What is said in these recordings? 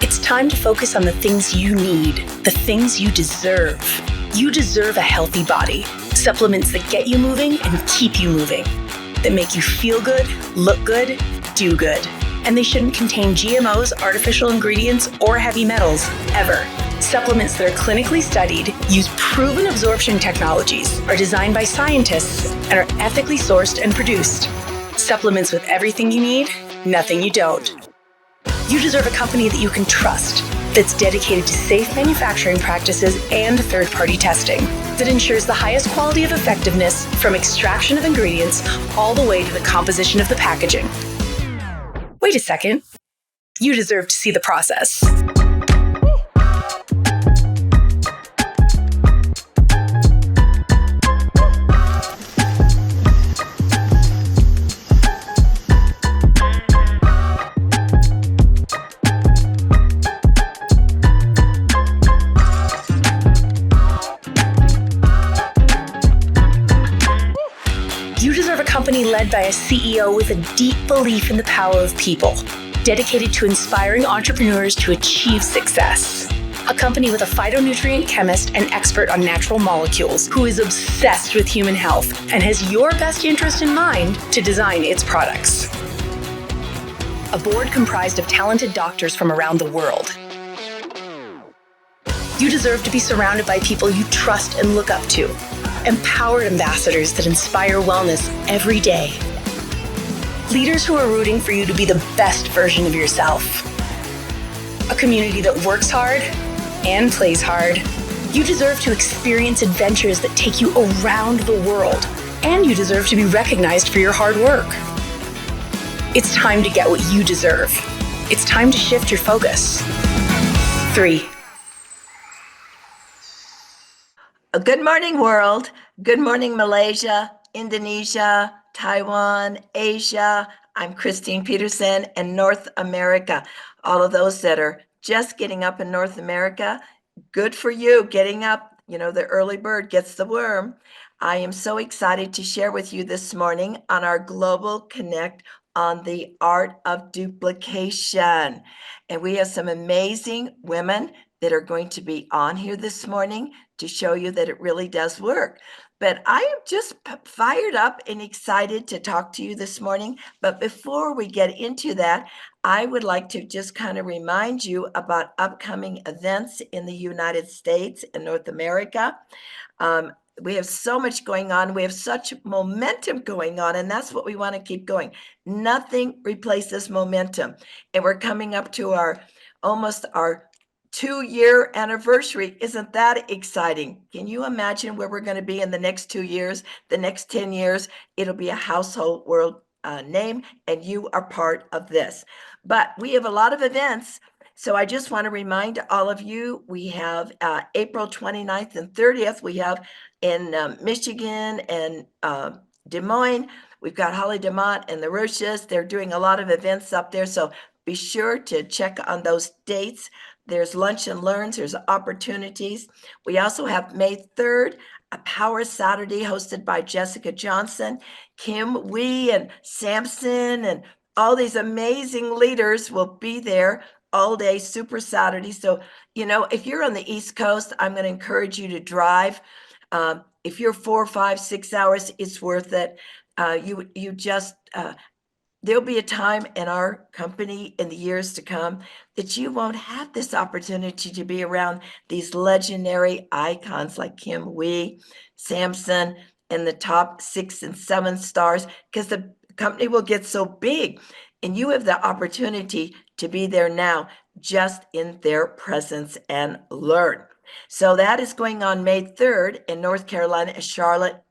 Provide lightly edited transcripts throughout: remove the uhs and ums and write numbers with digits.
It's time to focus on the things you need, the things you deserve. You deserve a healthy body. Supplements that get you moving and keep you moving. That make you feel good, look good, do good. And they shouldn't contain GMOs, artificial ingredients, or heavy metals, ever. Supplements that are clinically studied, use proven absorption technologies, are designed by scientists, and are ethically sourced and produced. Supplements with everything you need, nothing you don't. You deserve a company that you can trust, that's dedicated to safe manufacturing practices and third-party testing, that ensures the highest quality of effectiveness from extraction of ingredients all the way to the composition of the packaging. Wait a second. You deserve to see the process. Company led by a CEO with a deep belief in the power of people, dedicated to inspiring entrepreneurs to achieve success. A company with a phytonutrient chemist and expert on natural molecules who is obsessed with human health and has your best interest in mind to design its products. A board comprised of talented doctors from around the world. You deserve to be surrounded by people you trust and look up to. Empowered ambassadors that inspire wellness every day. Leaders who are rooting for you to be the best version of yourself. A community that works hard and plays hard. You deserve to experience adventures that take you around the world, and you deserve to be recognized for your hard work. It's time to get what you deserve. It's time to shift your focus. 3. Good morning, world. Good morning, Malaysia, Indonesia, Taiwan, Asia. I'm Christine Peterson, and North America. All of those that are just getting up in North America, good for you, getting up. You know, the early bird gets the worm. I am so excited to share with you this morning on our Global Connect on the art of duplication. And we have some amazing women that are going to be on here this morning to show you that it really does work. But I am just fired up and excited to talk to you this morning. But before we get into that, I would like to just kind of remind you about upcoming events in the United States and North America. We have so much going on. We have such momentum going on, and that's what we want to keep going. Nothing replaces momentum. And we're coming up to almost our 2-year anniversary. Isn't that exciting? Can you imagine where we're going to be in the next 2 years, the next 10 years? It'll be a household world name, and you are part of this. But we have a lot of events. So I just want to remind all of you, we have April 29th and 30th. We have in Michigan and Des Moines. We've got Holly DeMont and the Roches. They're doing a lot of events up there. So be sure to check on those dates. There's lunch and learns, there's opportunities. We also have May 3rd, a Power Saturday hosted by Jessica Johnson, Kim Wee, and Samson, and all these amazing leaders will be there all day, Super Saturday. So, you know, if you're on the East Coast, I'm going to encourage you to drive. If you're 4, 5, 6 hours, it's worth it. You just there'll be a time in our company in the years to come that you won't have this opportunity to be around these legendary icons like Kim Wee, Samson, and the top 6 and 7 stars, because the company will get so big. And you have the opportunity to be there now, just in their presence, and learn. So that is going on May 3rd in North Carolina, Charlotte,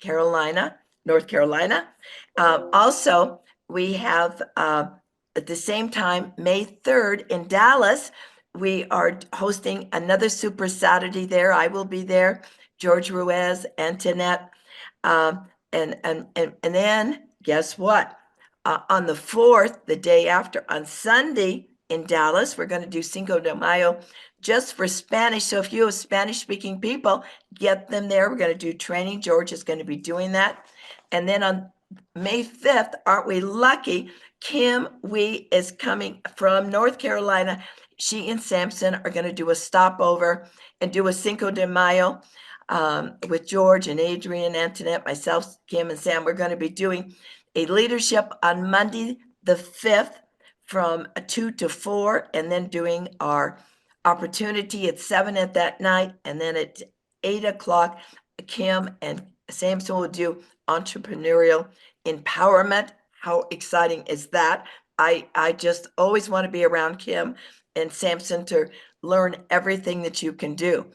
North Carolina. Also, we have at the same time, May 3rd in Dallas, we are hosting another Super Saturday there. I will be there, George Ruiz, Antoinette. And then guess what? On the 4th, the day after, on Sunday in Dallas, we're going to do Cinco de Mayo just for Spanish. So if you have Spanish-speaking people, get them there. We're going to do training. George is going to be doing that. And then on May 5th, aren't we lucky? Kim Wee is coming from North Carolina. She and Samson are going to do a stopover and do a Cinco de Mayo with George and Adrian, Antoinette, myself, Kim, and Sam. We're going to be doing a leadership on Monday, the 5th, from 2 to 4, and then doing our opportunity at 7 at that night. And then at 8 o'clock, Kim and Samson will do entrepreneurial empowerment. How exciting is that? I just always want to be around Kim and Samson to learn everything that you can do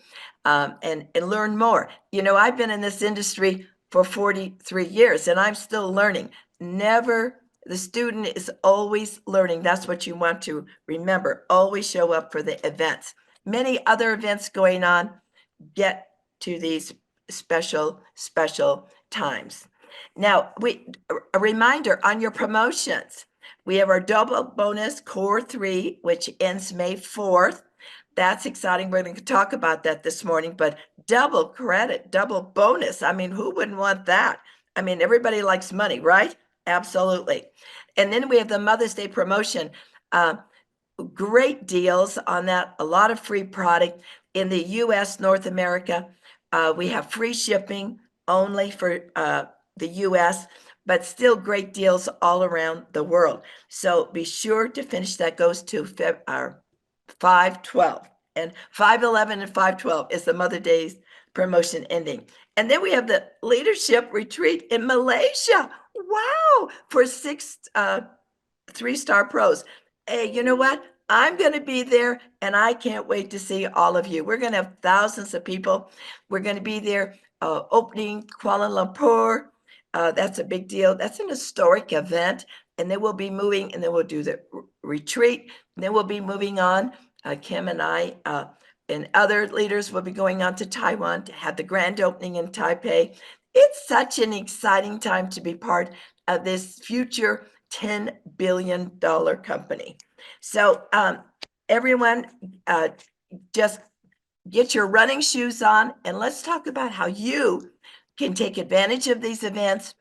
and learn more. You know, I've been in this industry for 43 years and I'm still learning. The student is always learning. That's what you want to remember. Always show up for the events. Many other events going on. Get to these special times. Now, a reminder on your promotions. We have our double bonus core 3, which ends May 4th. That's exciting. We're going to talk about that this morning, but double credit, double bonus. I mean, who wouldn't want that? I mean, everybody likes money, right? Absolutely. And then we have the Mother's Day promotion. Great deals on that. A lot of free product in the US, North America. We have free shipping only for the US, but still great deals all around the world. So be sure to finish. That goes to 5/12, and 5/11 and 5/12 is the Mother Day's promotion ending. And then we have the leadership retreat in Malaysia. Wow, for 6 3-star pros. Hey, you know what? I'm going to be there and I can't wait to see all of you. We're going to have thousands of people. We're going to be there opening Kuala Lumpur. That's a big deal. That's an historic event. And then we'll be moving and then we'll do the retreat. And then we'll be moving on. Kim and I and other leaders will be going on to Taiwan to have the grand opening in Taipei. It's such an exciting time to be part of this future $10 billion company. So everyone, just get your running shoes on and let's talk about how you can take advantage of these events,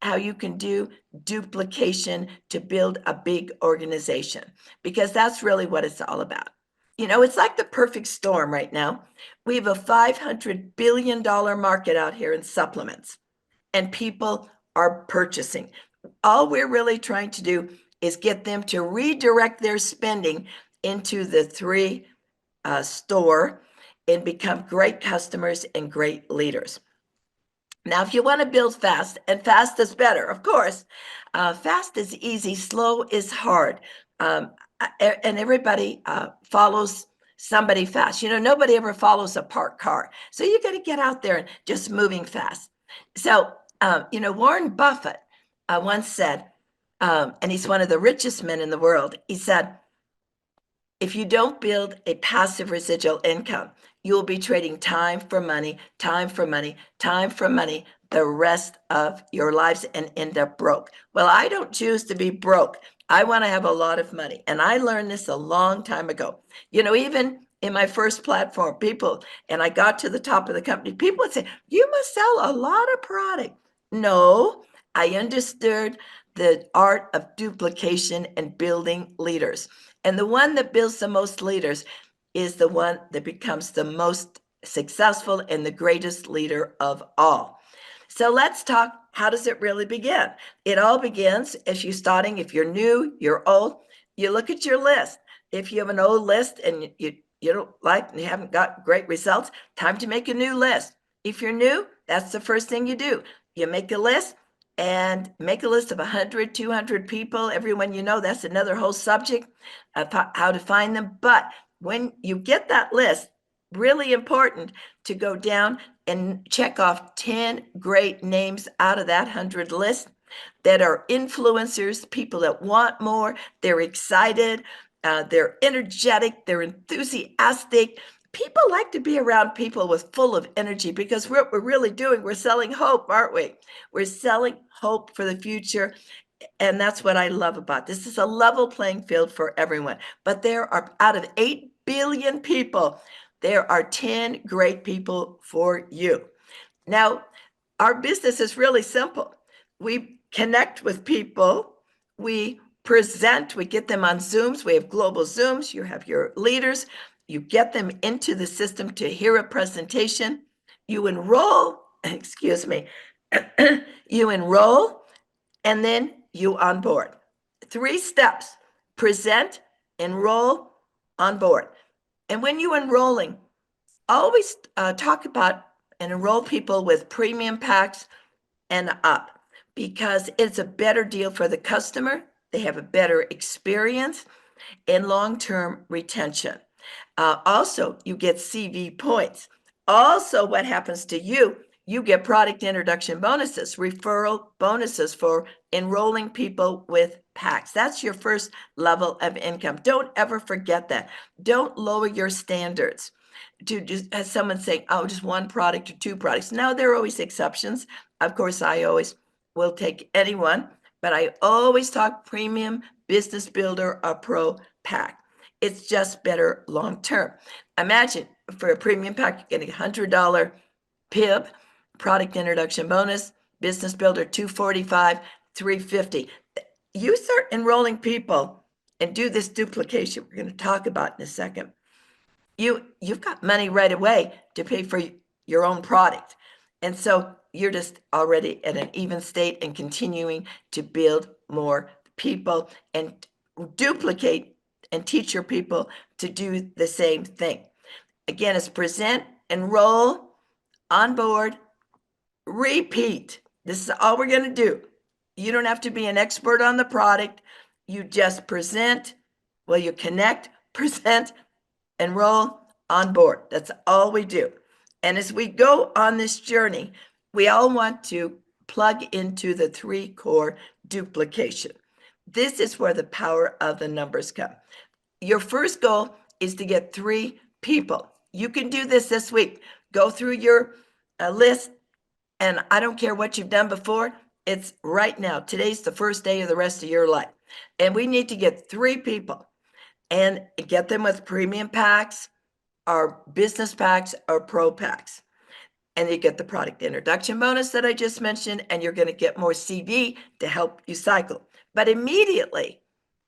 how you can do duplication to build a big organization, because that's really what it's all about. You know, it's like the perfect storm right now. We have a $500 billion market out here in supplements and people are purchasing. All we're really trying to do is get them to redirect their spending into the 3 store and become great customers and great leaders. Now, if you want to build fast, and fast is better, of course, fast is easy, slow is hard. And everybody follows somebody fast. You know, nobody ever follows a parked car. So you got to get out there and just moving fast. So, you know, Warren Buffett once said, and he's one of the richest men in the world, he said, if you don't build a passive residual income, you will be trading time for money, time for money, time for money the rest of your lives and end up broke. Well, I don't choose to be broke. I want to have a lot of money. And I learned this a long time ago. You know, even in my first platform, people, and I got to the top of the company, people would say, you must sell a lot of product. No, I understood the art of duplication and building leaders. And the one that builds the most leaders is the one that becomes the most successful and the greatest leader of all. So let's talk, how does it really begin? It all begins if you're new, you're old, you look at your list. If you have an old list and you don't like and you haven't got great results, time to make a new list. If you're new, that's the first thing you do. You make a list and make a list of 100, 200 people, everyone you know. That's another whole subject of how to find them. But when you get that list, really important to go down and check off 10 great names out of that 100 list that are influencers, people that want more, they're excited, they're energetic, they're enthusiastic. People like to be around people with full of energy, because what we're really doing, we're selling hope, aren't we? We're selling hope for the future. And that's what I love about this. Is a level playing field for everyone. But there are, out of 8 billion people, there are 10 great people for you. Now, our business is really simple. We connect with people. We present. We get them on Zooms. We have global Zooms. You have your leaders. You get them into the system to hear a presentation. You enroll, excuse me, you enroll, and then you onboard. 3 steps: present, enroll, onboard. And when you're enrolling, always talk about and enroll people with premium packs and up, because it's a better deal for the customer. They have a better experience and long-term retention. Also, you get CV points. Also, what happens to you, you get product introduction bonuses, referral bonuses for enrolling people with packs. That's your first level of income. Don't ever forget that. Don't lower your standards to just as someone saying, oh, just 1 product or 2 products. Now, there are always exceptions. Of course, I always will take anyone, but I always talk premium, business builder, or pro pack. It's just better long term. Imagine for a premium pack, you're getting $100 PIB, product introduction bonus, business builder $245, $350. You start enrolling people and do this duplication we're going to talk about in a second. You've got money right away to pay for your own product. And so you're just already at an even state and continuing to build more people and duplicate and teach your people to do the same thing. Again, it's present, enroll, onboard, repeat. This is all we're going to do. You don't have to be an expert on the product. You just present, well, you connect, present, enroll, onboard. That's all we do. And as we go on this journey, we all want to plug into the 3 core duplication. This is where the power of the numbers come. Your first goal is to get 3 people. You can do this week. Go through your list, and I don't care what you've done before. It's right now. Today's the first day of the rest of your life. And we need to get 3 people and get them with premium packs or business packs or pro packs. And you get the product introduction bonus that I just mentioned, and you're going to get more CV to help you cycle. But immediately,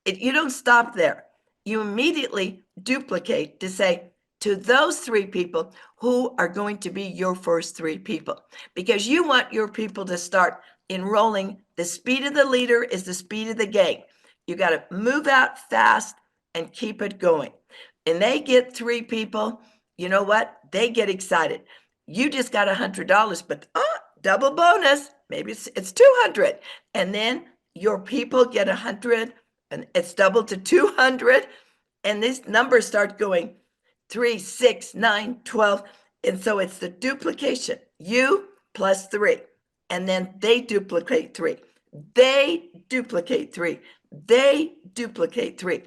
you don't stop there. You immediately duplicate to say to those 3 people who are going to be your first 3 people, because you want your people to start enrolling. The speed of the leader is the speed of the game. You got to move out fast and keep it going. And they get 3 people, you know what? They get excited. You just got $100, but double bonus. Maybe it's 200. And then your people get 100, and it's doubled to 200. And these numbers start going 3, 6, 9, 12. And so it's the duplication. You plus 3. And then they duplicate 3. They duplicate 3. They duplicate 3.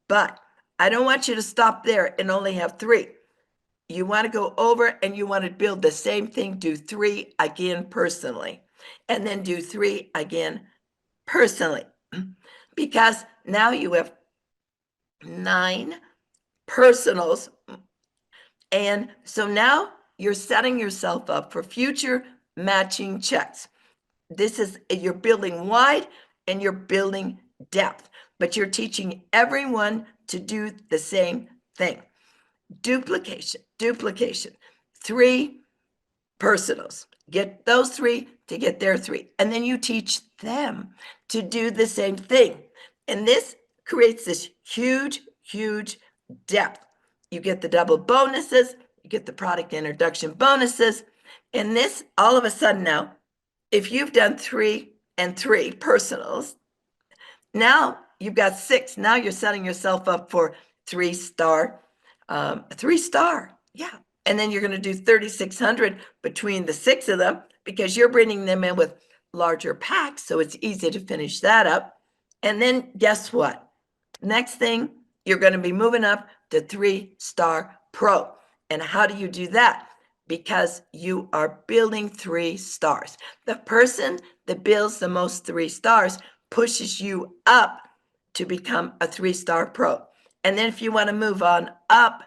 But I don't want you to stop there and only have 3. You want to go over and you want to build the same thing, do 3 again personally, and then do 3 again personally, because now you have 9 personals. And so now you're setting yourself up for future matching checks. You're building wide and you're building depth, but you're teaching everyone to do the same thing. Duplication. 3 personals. Get those 3 to get their 3. And then you teach them to do the same thing. And this creates this huge, huge depth. You get the double bonuses, you get the product introduction bonuses. And this, all of a sudden now, if you've done 3 and 3 personals, now you've got 6. Now you're setting yourself up for 3-star. 3-star, yeah. And then you're going to do 3,600 between the 6 of them, because you're bringing them in with larger packs, so it's easy to finish that up. And then guess what? Next thing, you're going to be moving up to 3-star pro. And how do you do that? Because you are building 3 stars. The person that builds the most 3 stars pushes you up to become a 3-star pro. And then if you want to move on up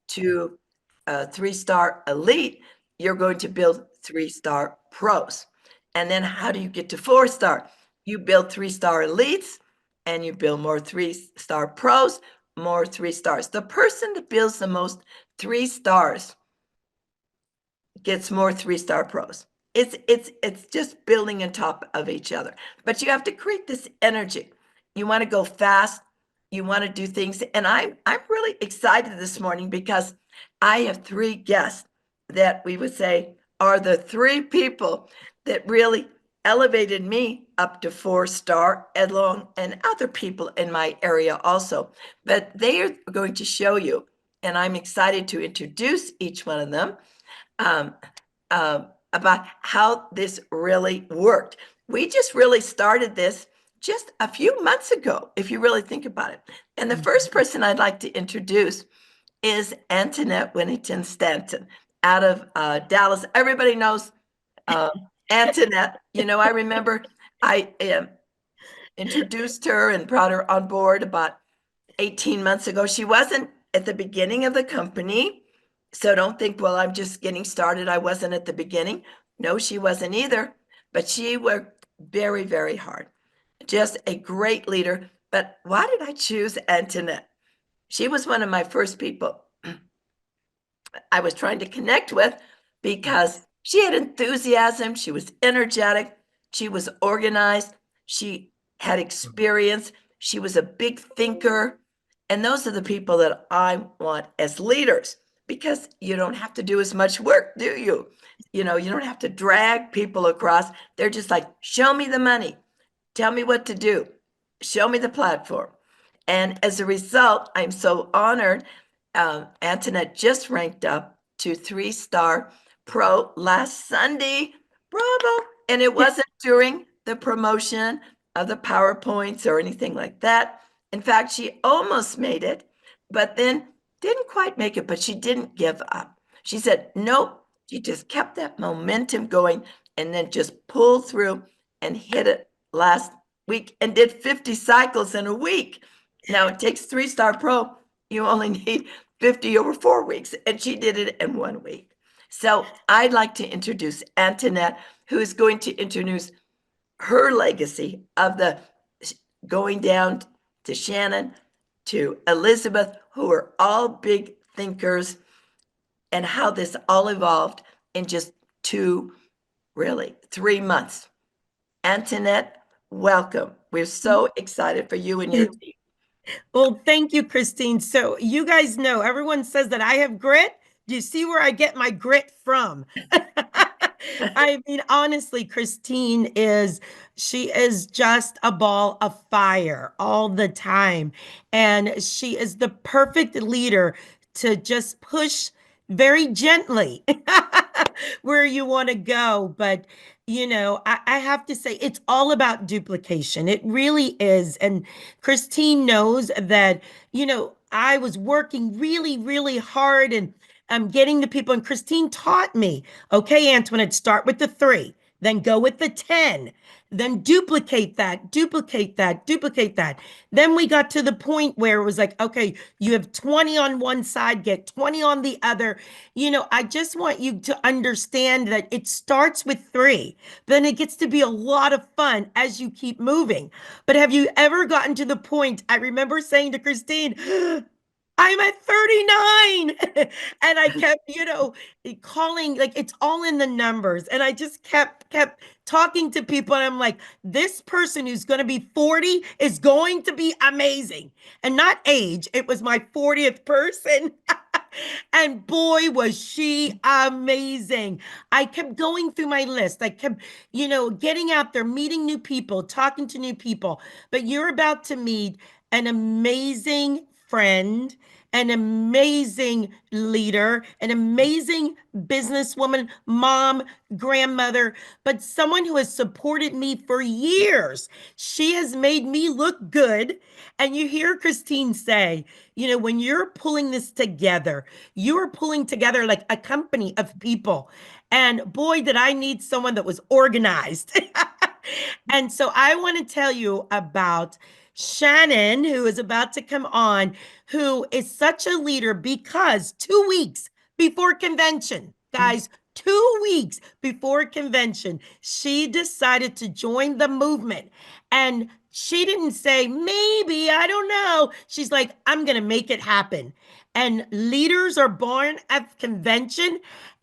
to a 3-star elite, you're going to build 3-star pros. And then how do you get to 4-star? You build 3-star elites, and you build more 3-star pros, more 3 stars. The person that builds the most 3 stars gets more 3-star pros. It's just building on top of each other. But you have to create this energy. You want to go fast. You want to do things. And I'm really excited this morning because I have 3 guests that we would say are the 3 people that really elevated me up to 4-star, along and other people in my area also. But they are going to show you, and I'm excited to introduce each one of them. Um, about how this really worked. We just really started this just a few months ago, if you really think about it. And the first person I'd like to introduce is Antoinette Whittington Stanton out of Dallas. Everybody knows Antoinette. You know, I remember I introduced her and brought her on board about 18 months ago. She wasn't at the beginning of the company. So don't think, well, I'm just getting started. I wasn't at the beginning. No, she wasn't either. But she worked very, very hard. Just a great leader. But why did I choose Antoinette? She was one of my first people I was trying to connect with because she had enthusiasm. She was energetic. She was organized. She had experience. She was a big thinker. And those are the people that I want as leaders because you don't have to do as much work, do you? You know, you don't have to drag people across. They're just like, show me the money. Tell me what to do. Show me the platform. And as a result, I'm so honored. Antoinette just ranked up to 3-star pro last Sunday. Bravo. And it wasn't during the promotion of the PowerPoints or anything like that. In fact, she almost made it, but then didn't quite make it, but she didn't give up. She said, nope. She just kept that momentum going and then just pulled through and hit it last week and did 50 cycles in a week. Now it takes 3-star pro. You only need 50 over 4 weeks. And she did it in 1 week. So I'd like to introduce Antoinette, who is going to introduce her legacy of the going down to Shannon, to Elizabeth, who are all big thinkers, and how this all evolved in just 3 months. Antoinette, welcome. We're so excited for you and your team. Well, thank you, Christine. So you guys know, everyone says that I have grit. Do you see where I get my grit from? I mean, honestly, she is just a ball of fire all the time. And she is the perfect leader to just push very gently where you want to go. But I have to say, it's all about duplication. It really is. And Christine knows that, I was working really, really hard and I'm getting the people. And Christine taught me, okay, Antoinette, start with the 3, then go with the 10, then duplicate that, duplicate that, duplicate that. Then we got to the point where it was like, okay, you have 20 on one side, get 20 on the other. I just want you to understand that it starts with 3, then it gets to be a lot of fun as you keep moving. But have you ever gotten to the point, I remember saying to Christine, I'm at 39. And I kept, calling, like, it's all in the numbers. And I just kept talking to people. And I'm like, this person who's going to be 40 is going to be amazing. And not age, it was my 40th person. And boy, was she amazing. I kept going through my list. I kept, getting out there, meeting new people, talking to new people. But you're about to meet an amazing friend, an amazing leader, an amazing businesswoman, mom, grandmother, but someone who has supported me for years. She has made me look good. And you hear Christine say, when you're pulling this together, you're pulling together like a company of people. And boy, did I need someone that was organized. And so I want to tell you about Shannon, who is about to come on, who is such a leader because 2 weeks before convention, guys, 2 weeks before convention, she decided to join the movement. And She didn't say, maybe, I don't know. She's like, I'm going to make it happen. And leaders are born at convention.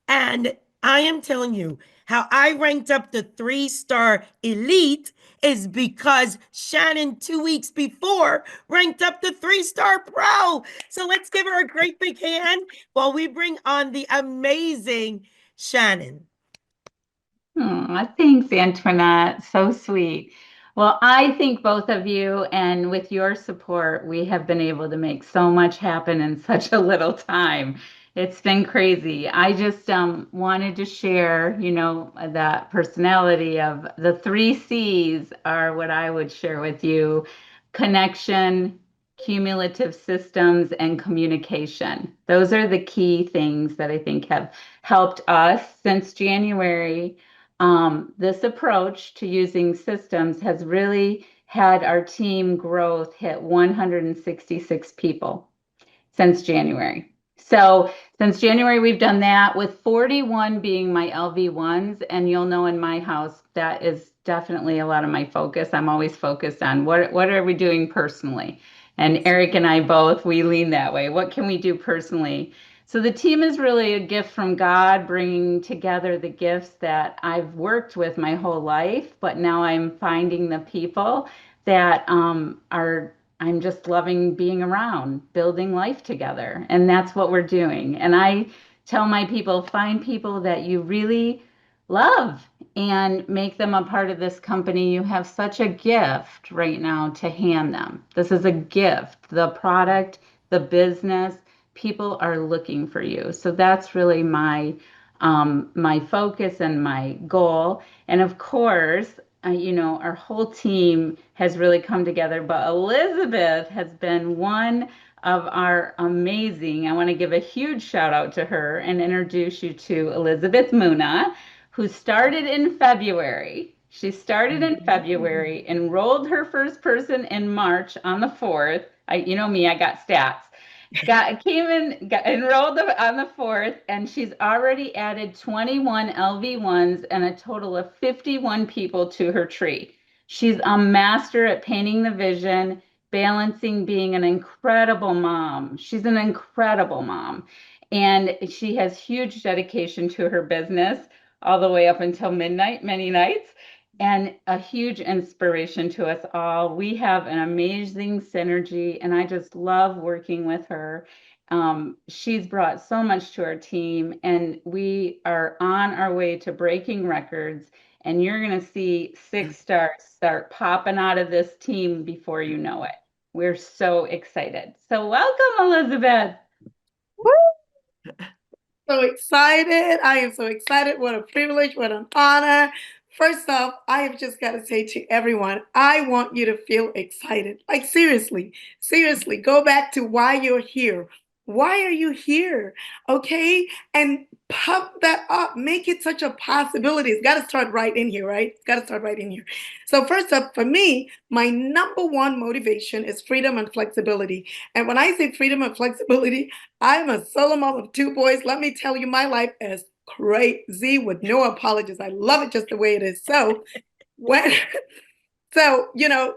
And I am telling you, how I ranked up the 3-star elite is because Shannon 2 weeks before ranked up the 3-star pro. So let's give her a great big hand while we bring on the amazing Shannon. Oh, thanks, Antoinette. So sweet. Well, I think both of you, and with your support, we have been able to make so much happen in such a little time. It's been crazy. I just wanted to share, that personality of the 3 C's are what I would share with you: connection, cumulative systems, and communication. Those are the key things that I think have helped us since January. This approach to using systems has really had our team growth hit 166 people since January. So since January, we've done that, with 41 being my LV1s. And you'll know in my house, that is definitely a lot of my focus. I'm always focused on what are we doing personally? And Eric and I both, we lean that way. What can we do personally? So the team is really a gift from God, bringing together the gifts that I've worked with my whole life, but now I'm finding the people that I'm just loving being around, building life together. And that's what we're doing. And I tell my people, find people that you really love and make them a part of this company. You have such a gift right now to hand them. This is a gift. The product, the business, people are looking for you. So that's really my focus and my goal. And of course, our whole team has really come together, but Elizabeth has been one of our amazing. I want to give a huge shout out to her and introduce you to Elizabeth Muna, who started in February. She started in February, enrolled her first person in March on the 4th. You know me, I got stats. Got enrolled on the 4th, and she's already added 21 LV1s and a total of 51 people to her tree. She's a master at painting the vision, balancing being an incredible mom. She's an incredible mom, and she has huge dedication to her business all the way up until midnight, many nights, and a huge inspiration to us all. We have an amazing synergy, and I just love working with her. She's brought so much to our team, and we are on our way to breaking records. And you're going to see 6 stars start popping out of this team before you know it. We're so excited. So welcome, Elizabeth. Woo! So excited. I am so excited. What a privilege. What an honor. First off, I have just got to say to everyone, I want you to feel excited. Like seriously, go back to why you're here. Why are you here? Okay. And pump that up. Make it such a possibility. It's got to start right in here, right? It's got to start right in here. So first up, for me, my number one motivation is freedom and flexibility. And when I say freedom and flexibility, I'm a solo mom of 2 boys. Let me tell you, my life is crazy with no apologies. I love it just the way it is. So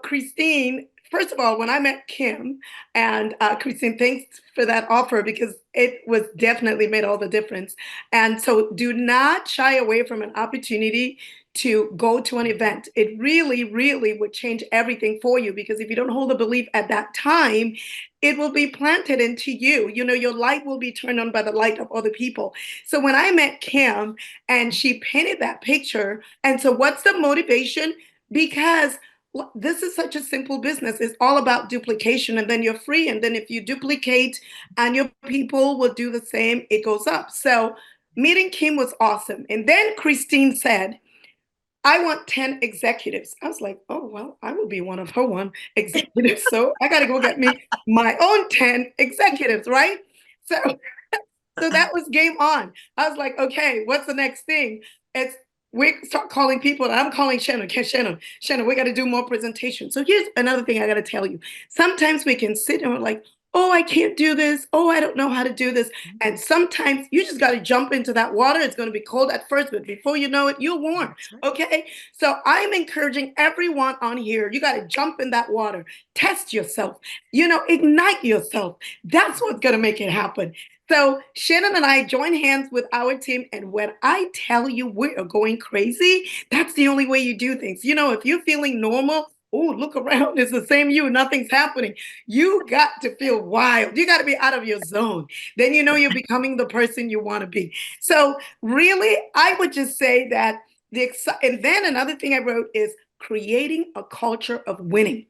Christine, first of all, when I met Kim, and Christine, thanks for that offer, because it was definitely made all the difference. And so do not shy away from an opportunity to go to an event. It really, really would change everything for you, because if you don't hold a belief at that time, it will be planted into you. Your light will be turned on by the light of other people. So when I met Kim and she painted that picture, and so what's the motivation? Because this is such a simple business. It's all about duplication, and then you're free. And then if you duplicate and your people will do the same, it goes up. So meeting Kim was awesome. And then Christine said, I want 10 executives. I was like, oh, well, I will be one of her one executives. So I got to go get me my own 10 executives, right? So that was game on. I was like, okay, what's the next thing? We start calling people, and I'm calling Shannon. Shannon, we got to do more presentations. So here's another thing I got to tell you. Sometimes we can sit and we're like, oh, I can't do this. Oh, I don't know how to do this. And sometimes you just got to jump into that water. It's going to be cold at first, but before you know it, you're warm. That's right. Okay. So I'm encouraging everyone on here, you got to jump in that water, test yourself, ignite yourself. That's what's going to make it happen. So Shannon and I join hands with our team. And when I tell you we are going crazy, that's the only way you do things. If you're feeling normal, oh, look around, it's the same you, nothing's happening. You got to feel wild. You got to be out of your zone. Then you're becoming the person you want to be. So really, I would just say that and then another thing I wrote is creating a culture of winning.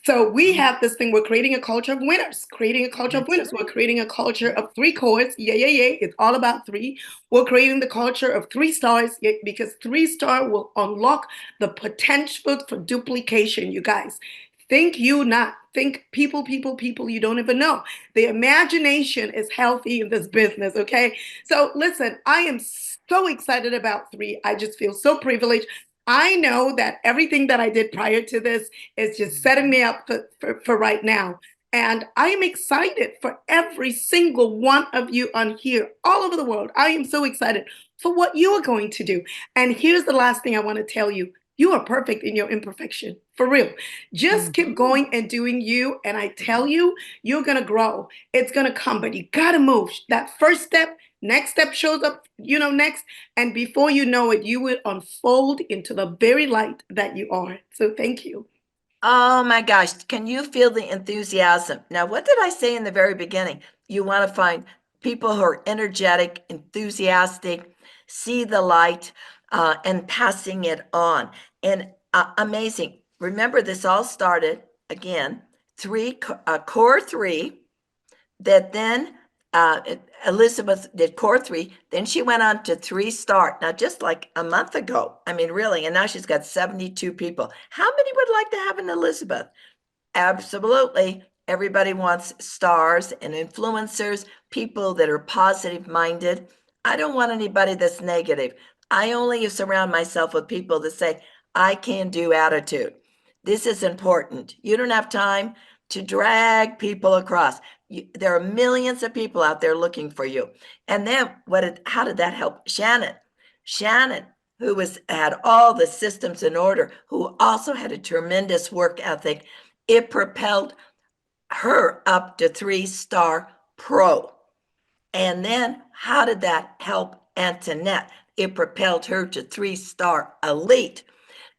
So we have this thing, we're creating a culture of winners, creating a culture of winners. We're creating a culture of 3 cores. Yeah, yeah, yeah. It's all about 3. We're creating the culture of 3 stars because 3-star will unlock the potential for duplication, you guys. Think you not. Think people, people, people you don't even know. The imagination is healthy in this business, okay? So listen, I am so excited about 3. I just feel so privileged. I know that everything that I did prior to this is just setting me up for right now. And I am excited for every single one of you on here, all over the world. I am so excited for what you are going to do. And here's the last thing I want to tell you. You are perfect in your imperfection, for real. Just keep going and doing you. And I tell you, you're going to grow. It's going to come, but you got to move. That first step, next step shows up, next. And before you know it, you will unfold into the very light that you are. So thank you. Oh my gosh, can you feel the enthusiasm? Now, what did I say in the very beginning? You want to find people who are energetic, enthusiastic, see the light, and passing it on. And amazing. Remember, this all started again, core 3, that then Elizabeth did core 3, then she went on to 3-star. Now, just like a month ago, I mean, really, and now she's got 72 people. How many would like to have an Elizabeth? Absolutely. Everybody wants stars and influencers, people that are positive minded. I don't want anybody that's negative. I only surround myself with people that say, I can do attitude. This is important. You don't have time to drag people across. There are millions of people out there looking for you. And then how did that help Shannon? Shannon, who had all the systems in order, who also had a tremendous work ethic, it propelled her up to 3-star pro. And then how did that help Antoinette? It propelled her to 3-star elite.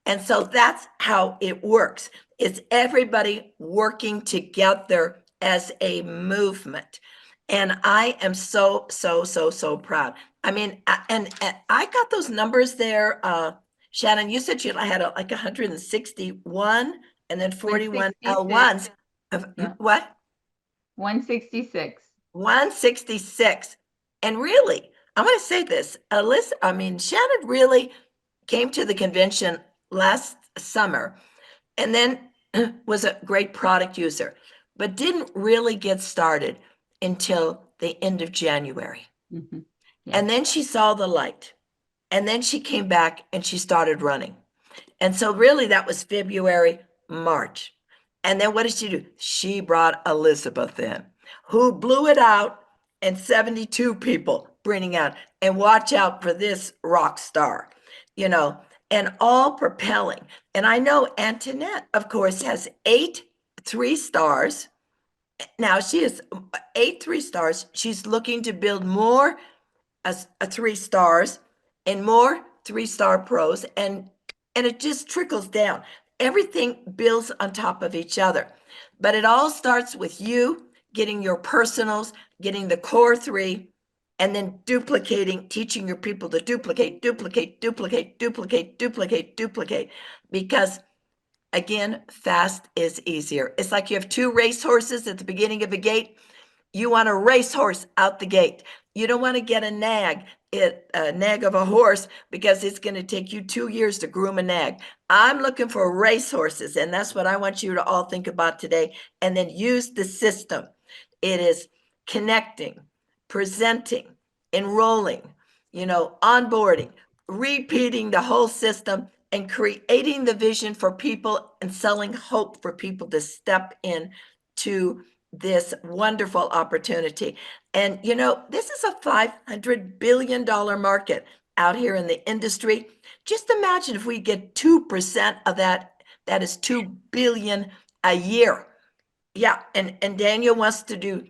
And so that's how it works. It's everybody working together as a movement. And I am so, so, so, so proud. I mean, and I got those numbers there. Shannon, you said you had like 161 and then 41 L1s. Yeah. What? 166. 166. And really, I'm going to say this, Shannon really came to the convention last summer and then was a great product user, but didn't really get started until the end of January. Mm-hmm. Yeah. And then she saw the light. And then she came back and she started running. And so really that was February, March. And then what did she do? She brought Elizabeth in, who blew it out, and 72 people bringing out. And watch out for this rock star, and all propelling. And I know Antoinette, of course, has 8 3-stars. Now she has 8 3-stars. She's looking to build more 3-stars and more 3-star pros, and it just trickles down. Everything builds on top of each other, but it all starts with you getting your personals, getting the core 3, and then duplicating, teaching your people to duplicate, because again, fast is easier. It's like you have 2 racehorses at the beginning of a gate. You want a racehorse out the gate. You don't want to get a nag of a horse, because it's going to take you 2 years to groom a nag. I'm looking for racehorses, and that's what I want you to all think about today. And then use the system. It is connecting, presenting, enrolling, onboarding, repeating the whole system, and creating the vision for people and selling hope for people to step in to this wonderful opportunity. And, you know, this is a $500 billion market out here in the industry. Just imagine if we get 2% of that, that is 2 billion a year. Yeah, and Daniel wants to do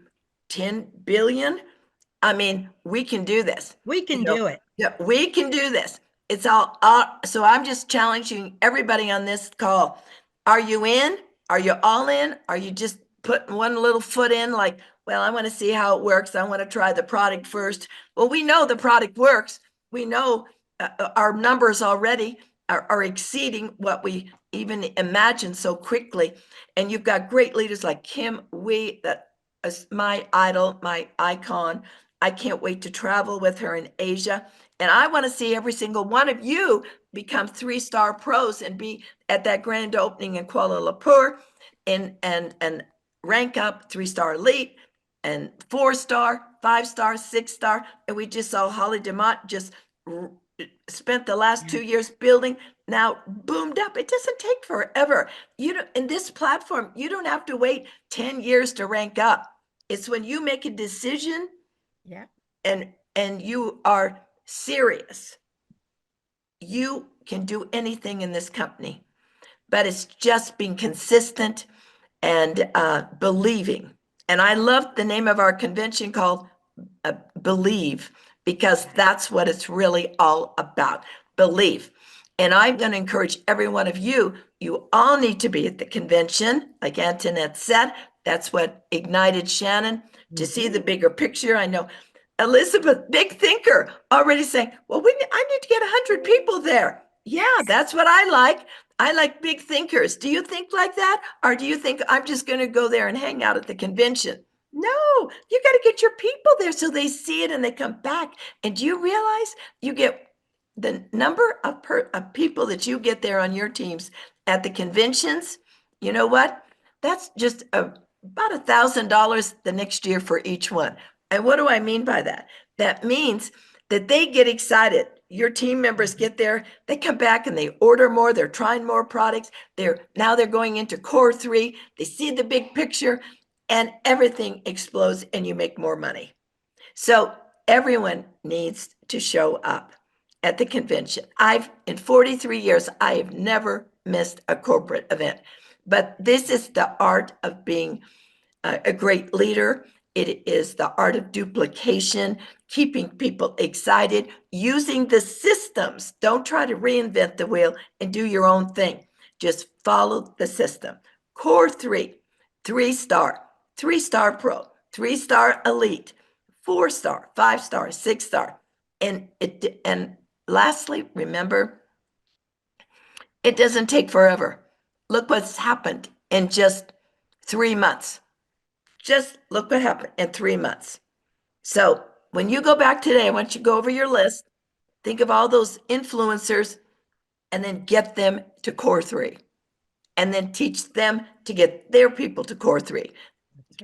10 billion. I mean, we can do this. We can You know, do it. yeah, we can do this. It's all, so I'm just challenging everybody on this call. Are you in? Are you all in? Are you just putting one little foot in like, well, I want to see how it works. I want to try the product first. Well, we know the product works. We know our numbers already are exceeding what we even imagined so quickly. And you've got great leaders like Kim Wee, that is my idol, my icon. I can't wait to travel with her in Asia. And I want to see every single one of you become 3-star pros and be at that grand opening in Kuala Lumpur and rank up 3-star elite and 4-star, 5-star, 6-star. And we just saw Holly DeMott just spent the last 2 years building, now boomed up. It doesn't take forever. You don't, in this platform, you don't have to wait 10 years to rank up. It's when you make a decision Yeah. and you are serious, you can do anything in this company, but it's just being consistent and believing. And I love the name of our convention called Believe, because that's what it's really all about, believe. And I'm going to encourage every one of you, you all need to be at the convention. Like Antoinette said, that's what ignited Shannon to see the bigger picture. I know Elizabeth, big thinker, already saying, well, I need to get 100 people there. Yeah, that's what I like. I like big thinkers. Do you think like that? Or do you think I'm just going to go there and hang out at the convention? No, you got to get your people there so they see it and they come back. And do you realize you get the number of people that you get there on your teams at the conventions? You know what? That's just about $1,000 the next year for each one. And what do I mean by that? That means that they get excited. Your team members get there, they come back and they order more, they're trying more products. Now they're going into core 3, they see the big picture and everything explodes and you make more money. So everyone needs to show up at the convention. In 43 years, I have never missed a corporate event, but this is the art of being a great leader. It is the art of duplication, keeping people excited, using the systems. Don't try to reinvent the wheel and do your own thing. Just follow the system. Core 3, 3-star, 3-star pro, 3-star elite, 4-star, 5-star, 6-star. And lastly, remember, it doesn't take forever. Look what's happened in just 3 months. Just look what happened in 3 months. So when you go back today, I want you to go over your list, think of all those influencers, and then get them to core 3. And then teach them to get their people to core 3. Right.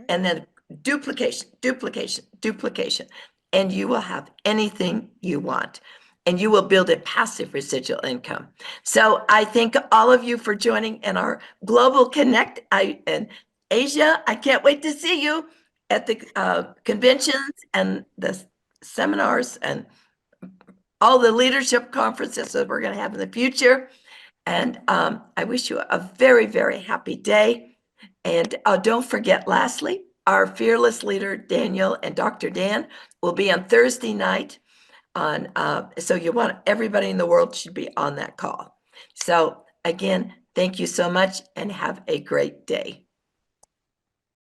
And then duplication, duplication, duplication. And you will have anything you want. And you will build a passive residual income. So I thank all of you for joining in our Global Connect. And Asia, I can't wait to see you at the conventions and the seminars and all the leadership conferences that we're going to have in the future. And I wish you a very, very happy day. And don't forget, lastly, our fearless leader, Daniel and Dr. Dan, will be on Thursday night. So everybody in the world should be on that call. So again, thank you so much and have a great day.